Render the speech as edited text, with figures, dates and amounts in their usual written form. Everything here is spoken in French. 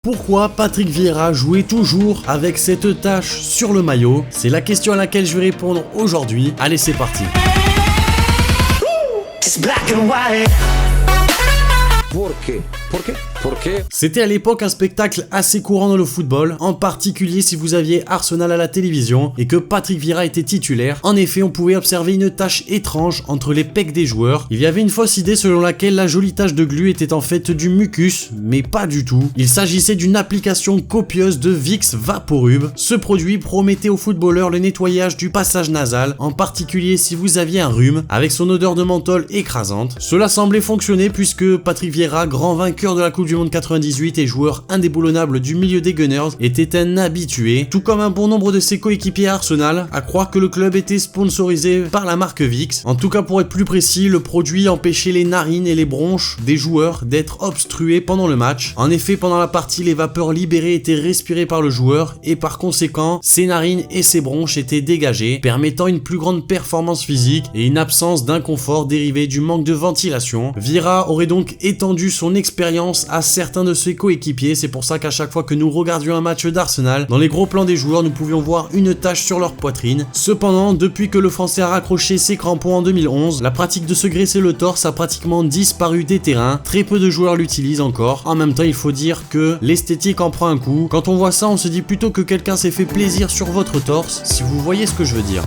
Pourquoi Patrick Vieira jouait toujours avec cette tache sur le maillot? C'est la question à laquelle je vais répondre aujourd'hui. Allez, c'est parti. C'était à l'époque un spectacle assez courant dans le football, en particulier si vous aviez Arsenal à la télévision et que Patrick Vieira était titulaire. En effet, on pouvait observer une tache étrange entre les pecs des joueurs. Il y avait une fausse idée selon laquelle la jolie tache de glu était en fait du mucus, mais pas du tout. Il s'agissait d'une application copieuse de Vicks Vaporub. Ce produit promettait aux footballeurs le nettoyage du passage nasal, en particulier si vous aviez un rhume, avec son odeur de menthol écrasante. Cela semblait fonctionner puisque Patrick Vieira, grand vainqueur de la Coupe du Monde 98 et joueur indéboulonnable du milieu des Gunners, était un habitué, tout comme un bon nombre de ses coéquipiers à Arsenal, à croire que le club était sponsorisé par la marque Vicks. En tout cas, pour être plus précis, le produit empêchait les narines et les bronches des joueurs d'être obstrués pendant le match. En effet, pendant la partie, les vapeurs libérées étaient respirées par le joueur et par conséquent, ses narines et ses bronches étaient dégagées, permettant une plus grande performance physique et une absence d'inconfort dérivé du manque de ventilation. Vieira aurait donc étendu son expérience à certains de ses coéquipiers. C'est pour ça qu'à chaque fois que nous regardions un match d'Arsenal, dans les gros plans des joueurs, nous pouvions voir une tache sur leur poitrine. Cependant, depuis que le Français a raccroché ses crampons en 2011, la pratique de se graisser le torse a pratiquement disparu des terrains. Très peu de joueurs l'utilisent encore. En même temps, il faut dire que l'esthétique en prend un coup. Quand on voit ça, on se dit plutôt que quelqu'un s'est fait plaisir sur votre torse, si vous voyez ce que je veux dire.